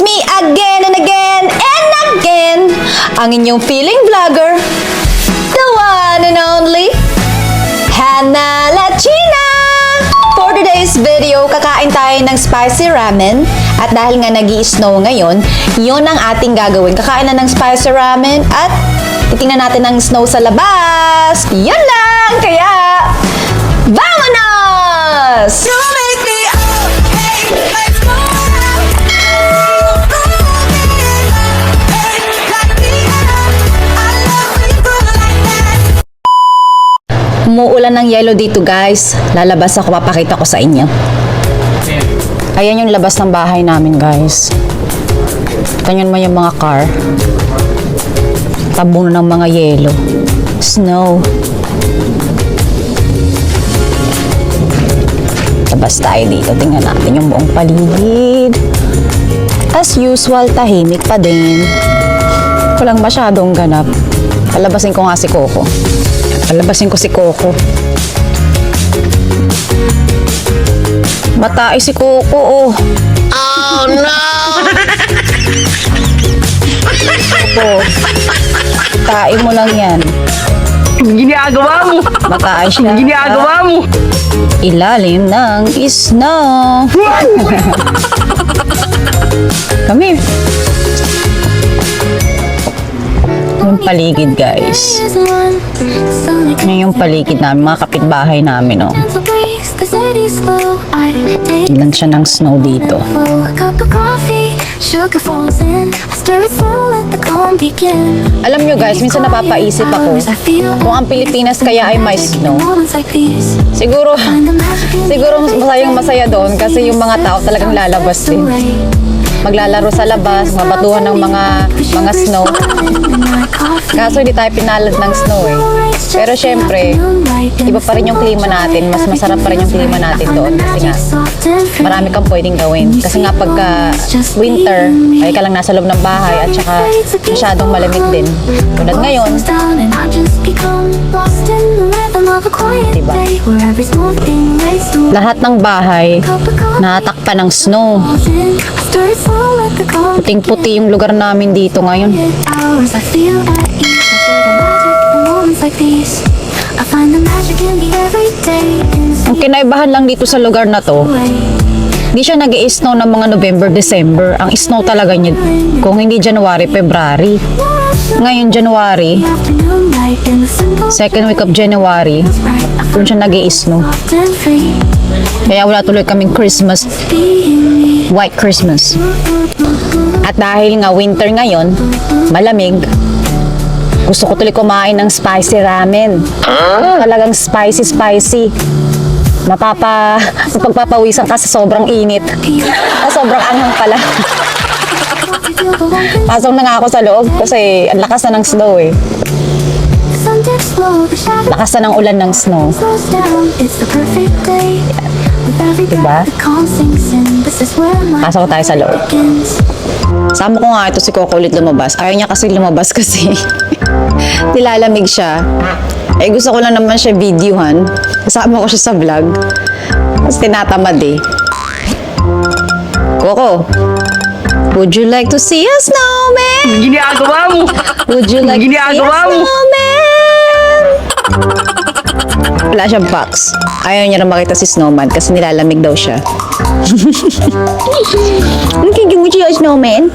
It's me again and again and again, ang inyong feeling vlogger, the one and only Hannah Lachina. For today's video, kakain tayo ng spicy ramen. At dahil nga nag-i-snow ngayon, yun ang ating gagawin. Kakain na ng spicy ramen at titingnan natin ang snow sa labas. Yan lang! Kaya, vamonos! Umuulan ng yellow dito, guys. Lalabas ako, papakita ko sa inyo. Ayan yung labas ng bahay namin, guys. Tingnan mo yung mga car. Tabunan ng mga yellow. Snow. Labas tayo dito. Tingnan natin yung buong paligid. As usual, tahimik pa din. Walang masyadong ganap. Palabasin ko nga si Coco. Palabasin ko si Coco. Matay si Coco, oh. Oh no! Coco, tain mo lang yan. Ginagawa mo! Matay siya. Ginagawa mo! Ilalim ng snow. Kami. Yung paligid, guys. Yan yung paligid namin, mga kapitbahay namin, oh. Ilan siya ng snow dito. Alam nyo, guys, minsan napapaisip ako kung ang Pilipinas kaya ay may snow. Siguro masayang masaya doon kasi yung mga tao talagang lalabas din. Maglalaro sa labas, mabatuhan ng mga snow. Kaso hindi tayo pinalad ng snow eh. Pero syempre, iba pa rin yung klima natin. Mas masarap pa rin yung klima natin doon. Kasi nga, marami kang pwedeng gawin. Kasi nga pagka winter, ay ka lang nasa loob ng bahay at saka masyadong malamig din. Tulad ngayon, diba? Lahat ng bahay natakpan ng snow. Puting-puti yung lugar namin dito ngayon. Ang kinaibahan lang dito sa lugar na to, hindi siya nag-i-snow ng mga November, December. Ang snow talaga niya, kung hindi January, February. Ngayon, January, second week of January, doon siya nag-i-snow. Kaya wala tuloy kaming Christmas, White Christmas. At dahil nga winter ngayon, malamig, gusto ko tuloy kumain ng spicy ramen. Talagang spicy. Mapagpapawisan ka sa sobrang init. Sobrang anghang pala. Pasok na nga ako sa loob kasi ang lakas na ng snow eh. Lakas na ng ulan ng snow. Diba? Pasok tayo sa loob. Sama ko nga ito si Coco ulit lumabas. Ayaw niya kasi lumabas kasi nilalamig siya. Eh gusto ko lang naman siya videohan. Kasama ko siya sa vlog. Tapos tinatamad eh. Coco, would you like to see a snowman? Ginagawa mo! Would you like to see a snowman? Wala siyang box. Ayaw niya na makita si snowman kasi nilalamig daw siya. Okay, would you see a snowman?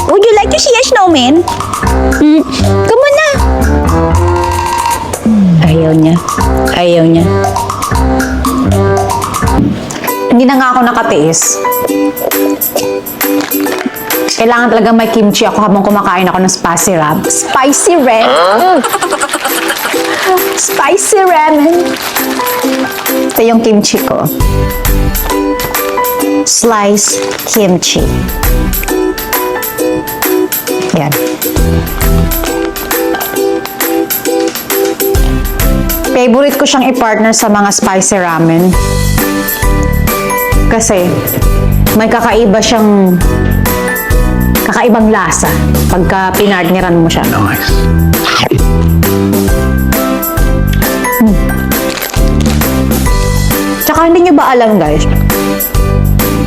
Would you like to see a snowman? Come on na. Ayaw niya. Hindi na nga ako nakatiis. Kailangan talaga may kimchi ako habang kumakain ako ng spicy ramen. Spicy ramen. Spicy ramen. Ito yung kimchi ko. Slice kimchi. Yan. Favorite ko siyang i-partner sa mga spicy ramen. Kasi may kakaibang lasa pagka pinartneran mo siya. Nice. Tsaka hindi nyo ba alam, guys?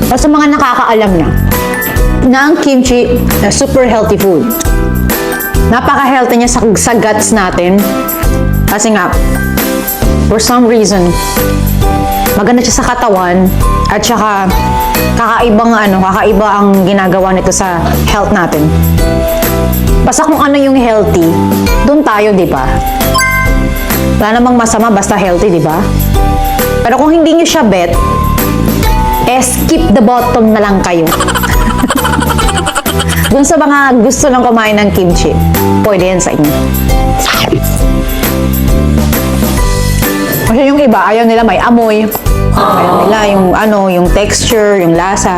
O sa mga nakakaalam na, ng kimchi na super healthy food. Napaka-healthy niya sa guts natin. Kasi nga, for some reason, maganda siya sa katawan at saka kakaiba ang ginagawa nito sa health natin. Basta kung ano yung healthy, doon tayo, di ba? Wala namang masama basta healthy, di ba? Pero kung hindi nyo siya bet, skip the bottom na lang kayo. Dun sa mga gusto lang kumain ng kimchi, pwede yan sa inyo. Kasi yung iba, ayaw nila may amoy. Ayaw nila yung texture, yung lasa.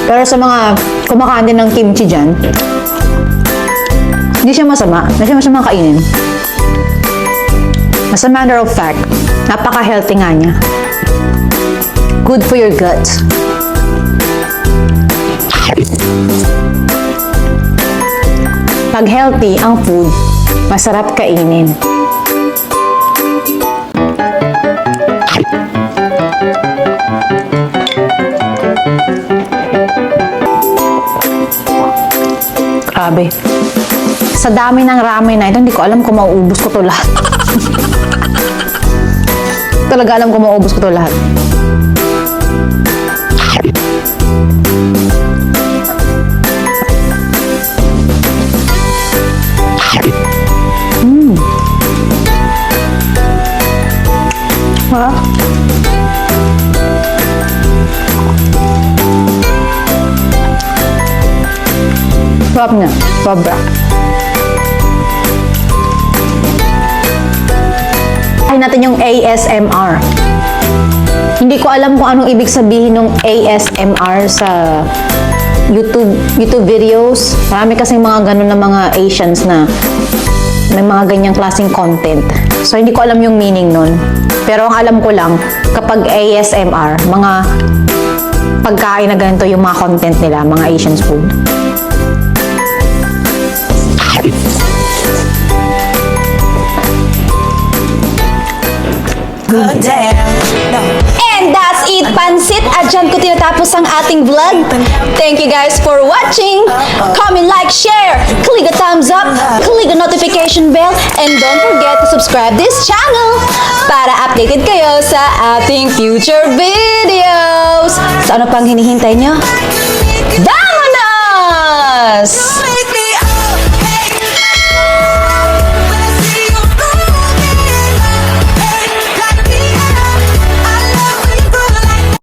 Pero sa mga kumakain din ng kimchi dyan, hindi siya masama. Hindi siya masama kainin. As a matter of fact, napaka-healthy nga niya. Good for your gut. Pag healthy ang food, masarap kainin. Grabe. Sa dami ng ramen na ito, hindi ko alam kung mauubos ko to lahat. Talaga alam kung mauubos ko to lahat. Ha? Sarap niya. Sobra. Ay natin yung ASMR. Hindi ko alam kung anong ibig sabihin ng ASMR sa YouTube videos. Marami kasing mga ganun na mga Asians na may mga ganyang klaseng content. So, hindi ko alam yung meaning nun. Pero ang alam ko lang, kapag ASMR, mga pagkain na ganito yung mga content nila, mga Asian food. Good damn. No. And that's it, Pansit! At dyan ko tinatapos ang ating vlog. Thank you guys for watching. Comment, like, share, click the thumbs up, click the notification bell, and don't forget to subscribe this channel para updated kayo sa ating future videos. So ano pang hinihintay nyo? Vamonos!